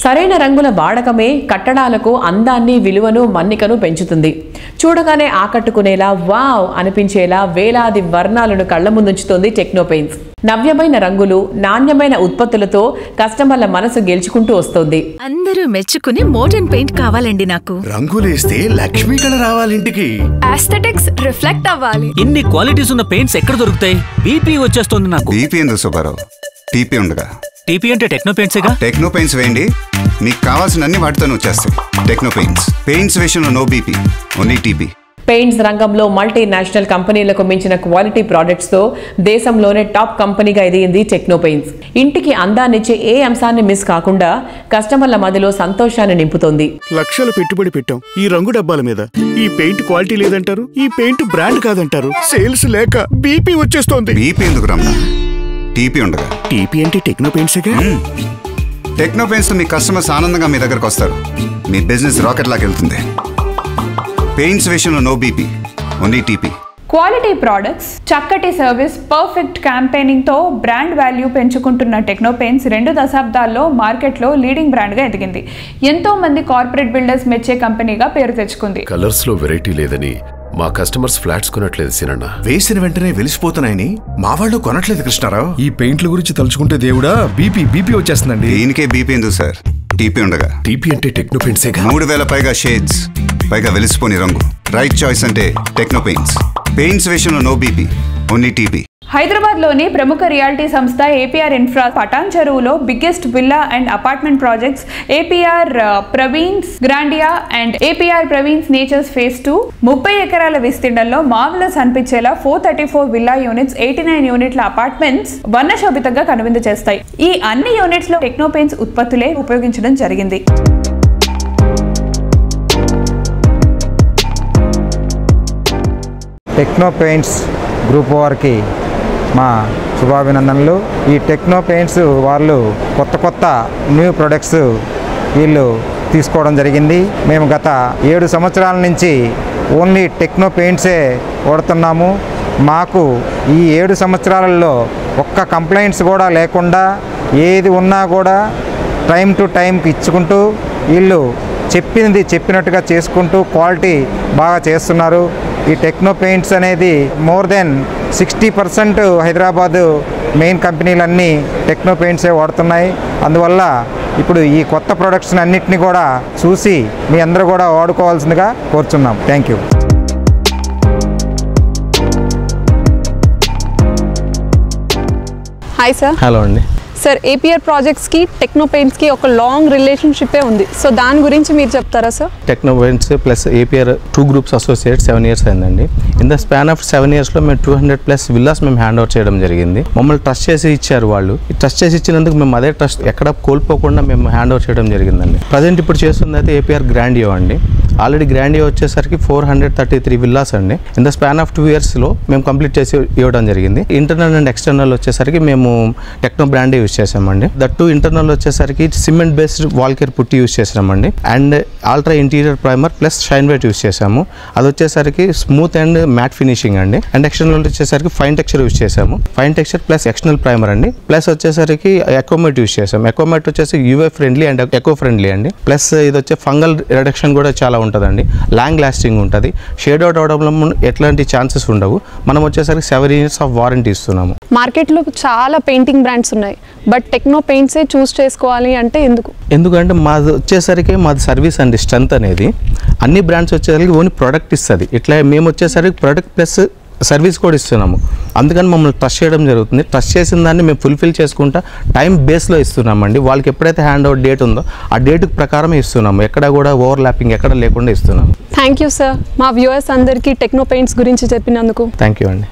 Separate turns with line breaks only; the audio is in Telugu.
సరైన రంగుల వాడకమే కట్టడాలకు అందాన్ని, విలువను, మన్నికను పెంచుతుంది. చూడగానే ఆకట్టుకునేలా, వావ్ అనిపించేలా వేలాది వర్ణాలను కళ్ల ముందుంచుతోంది టెక్నో పెయింట్స్. నవ్యమైన రంగులు, నాణ్యమైన ఉత్పత్తులతో కస్టమర్ల మనసు గెలుచుకుంటూ వస్తోంది.
అందరూ మెచ్చుకునే మోడర్న్ పెయింట్ కావాలండి నాకు.
రంగులేస్తే లక్ష్మీ కళ రావాలింటికి.
ఆస్థెటిక్స్ రిఫ్లెక్ట్ అవ్వాలి.
ఇన్ని క్వాలిటీస్ ఉన్న పెయింట్స్ ఎక్కడ దొరుకుతాయి? బీపీ వచ్చేస్తుంది నాకు.
బీపీ ఎందుకు సుబ్బారావు? టీపీ ఉండగా.
టీపీ అంటే టెక్నో పెయింట్సేగా.
టెక్నో పెయింట్స్ వేయండి, మీకు కావాల్సినన్ని వాటితో వచ్చేస్తాయి. Techno paints. పెయింట్స్ విషయంలో no BP, only TP.
Paints రంగంలో మల్టీనేషనల్ కంపెనీలకు మించిన క్వాలిటీ ప్రోడక్ట్స్ తో దేశంలోనే టాప్ కంపెనీగా ఎదిగింది టెక్నో పెయింట్స్. ఇంటికి అందాన్నిచ్చే ఏ అంశాన్ని మిస్ కాకుండా కస్టమర్ల మధ్యలో సంతోషాన్ని నింపుతోంది.
లక్షల పెట్టుబడి పెట్టాం ఈ రంగు డబ్బాల మీద. ఈ పెయింట్ క్వాలిటీ లేదంటారు, ఈ పెయింట్ బ్రాండ్ కాదంటారు. సేల్స్ లేక బీపీ వచ్చేస్తోంది.
బీపీ ఎందుకు రమ్మా? టీపీ ఉండగా.
టీపీ అంటే టెక్నో పెయింట్సేగా.
టెక్నో పెయింట్స్ మీ కస్టమర్స్ ఆనందంగా మీ దగ్గరకు వస్తారు. మీ బిజినెస్ రాకెట్ లాగా వెళ్తుంది. పెయింట్స్ విషయంలో no BP, only TP.
Quality products, చక్కటి సర్వీస్, పర్ఫెక్ట్ క్యాంపెయినింగ్ తో బ్రాండ్ వాల్యూ పెంచుకుంటున్న టెక్నో పెయింట్స్ 2 దశాబ్దాల్లో మార్కెట్లో లీడింగ్ బ్రాండ్ గా ఎదిగింది. ఎంతో మంది కార్పొరేట్ బిల్డర్స్ మెచ్చే కంపెనీగా పేరు తెచ్చుకుంది.
కలర్స్ లో వెరైటీ లేదని మా కస్టమర్స్ ఫ్లాట్స్ కొనట్లేదు సినన్న.
వేసిన వెంటనే వెలిసిపోతున్నాయని మా వాళ్ళు కొనట్లేదు కృష్ణారావు.
ఈ పెయింట్ల గురించి తలుచుకుంటే దేవుడా బీపీ వచ్చేస్తుందండి.
దీనికే బీపీ ఎందుకు సార్? టీపీ ఉండగా.
టీపీ అంటే టెక్నో పెయింట్సేగా.
3000 పైగా షేడ్స్, పైగా వెలిసిపోని రంగు. రైట్ చాయిస్ అంటే టెక్నో పెయింట్స్. పెయింట్స్ విషయంలో no BP, only TP.
Hyderabad లోని ప్రముఖ రియాలిటీ సంస్థ ఏపీఆర్ ఇన్ఫ్రా పటాన్ చెరువులో biggest villa and apartment projects APR Praveen's Grandia and APR Praveen's nature's phase 2 30 ఎకరాల విస్తీర్ణంలో మార్వెలస్ అనిపించేలా 434 విల్లా యూనిట్స్, 89 యూనిట్ల అపార్ట్మెంట్స్ వర్ణశోభితంగా కనువిందు చేస్తాయి. ఈ అన్ని యూనిట్స్ లో టెక్నో పెయింట్స్ ఉత్పత్తులే ఉపయోగించడం జరిగింది.
టెక్నో పెయింట్స్ గ్రూప్ వారికి మా శుభాభినందనలు. ఈ టెక్నో పెయింట్స్ వాళ్ళు కొత్త న్యూ ప్రొడక్ట్స్ వీళ్ళు తీసుకోవడం జరిగింది. మేము గత 7 సంవత్సరాల నుంచి ఓన్లీ టెక్నో పెయింట్సే వాడుతున్నాము. మాకు ఈ 7 సంవత్సరాలలో ఒక్క కంప్లైంట్స్ కూడా లేకుండా ఏది ఉన్నా కూడా టైం టు టైంకి ఇచ్చుకుంటూ వీళ్ళు చెప్పింది చెప్పినట్టుగా చేసుకుంటూ క్వాలిటీ బాగా చేస్తున్నారు. ఈ టెక్నో పెయింట్స్ అనేది మోర్ దెన్ 60% హైదరాబాదు మెయిన్ కంపెనీలన్నీ టెక్నో పెయింట్సే వాడుతున్నాయి. అందువల్ల ఇప్పుడు ఈ కొత్త ప్రొడక్ట్స్ అన్నిటిని కూడా చూసి మీ అందరూ కూడా వాడుకోవాల్సిందిగా కోరుచున్నాం. Thank you.
Hi sir.
Hello అండి.
సార్, ఏపీఆర్ ప్రాజెక్ట్స్కి టెక్నో పెయింట్స్కి ఒక లాంగ్ రిలేషన్షిప్పే ఉంది. సో దాని గురించి మీరు చెప్తారా sir?
Techno paints plus APR 2 groups associate 7 years అయిందండి. ఇన్ ద స్పాన్ ఆఫ్ 7 yearsలో మేము 200+ విల్లాస్ మేము హ్యాండ్ ఓవర్ చేయడం జరిగింది. మమ్మల్ని ట్రస్ట్ చేసి ఇచ్చారు వాళ్ళు. ట్రస్ట్ చేసి ఇచ్చినందుకు మేము అదే ట్రస్ట్ ఎక్కడ కోల్పోకుండా మేము హ్యాండ్ ఓవర్ చేయడం జరిగిందండి. ప్రజెంట్ ఇప్పుడు చేస్తుంది అయితే ఏపీఆర్ గ్రాండియో అండి. ఆల్రెడీ గ్రాండియో వచ్చేసరికి 433 విల్లాస్ అండి. ఇన్ ద స్పాన్ ఆఫ్ 2 yearsలో మేము కంప్లీట్ చేసి ఇవ్వడం జరిగింది. ఇంటర్నల్ అండ్ ఎక్స్టర్నల్ వచ్చేసరికి మేము టెక్నో బ్రాండే యూజ్ చేసామండి. దట్టు ఇంటర్నల్ వచ్చేసరికి cement based wall care putty use చేసామండి. And ultra interior primer plus shine white use చేసాము. అది వచ్చేసరికి స్మూత్ అండ్ మ్యాట్ ఫినిషింగ్ అండి. అండ్ ఎక్స్టర్నల్ వచ్చేసరికి ఫైన్ టెక్స్చర్ యూజ్ చేసాము. Fine texture plus external primer అండి. ప్లస్ వచ్చేసరికి ఎకోమెట్ యూజ్ చేసాము. ఎకోమెట్ వచ్చేసి యూఏ ఫ్రెండ్లీ అండ్ ఎకో ఫ్రెండ్లీ అండి. ప్లస్ ఇది వచ్చే ఫంగల్ రిడక్షన్ కూడా చాలా ఉంటుందండి. లాంగ్ లాస్టింగ్ ఉంటుంది. షేడ్ అవుట్ అవడంలో ఎట్లాంటి ఛాన్సెస్ ఉండవు. మనం వచ్చేసరికి 7 years ఆఫ్ వారంటీ ఇస్తున్నాము.
మార్కెట్లో చాలా పెయింటింగ్ బ్రాండ్స్ ఉన్నాయి, బట్ టెక్నో పెయింట్సే చూస్ చేసుకోవాలి అంటే ఎందుకంటే
మాది వచ్చేసరికి మాది సర్వీస్ అండి. స్ట్రెంత్ అనేది అన్ని బ్రాండ్స్ వచ్చేసరికి ఓన్లీ ప్రోడక్ట్ ఇస్తుంది. ఇట్లా మేము వచ్చేసరికి ప్రోడక్ట్ ప్లస్ సర్వీస్ కూడా ఇస్తున్నాము. అందుకని మమ్మల్ని ట్రస్ట్ చేయడం జరుగుతుంది. ట్రస్ట్ చేసిన దాన్ని మేము ఫుల్ఫిల్ చేసుకుంటా టైం బేస్లో ఇస్తున్నామండి. వాళ్ళకి ఎప్పుడైతే హ్యాండ్ అవుట్ డేట్ ఉందో ఆ డేట్ ప్రకారమే ఇస్తున్నాము. ఎక్కడ కూడా ఓవర్ ల్యాపింగ్ ఎక్కడ లేకుండా ఇస్తున్నాము.
థ్యాంక్ యూ సార్, మా వ్యూవర్స్ అందరికీ టెక్నో పెయింట్స్ గురించి చెప్పినందుకు.
థ్యాంక్ యూ అండి.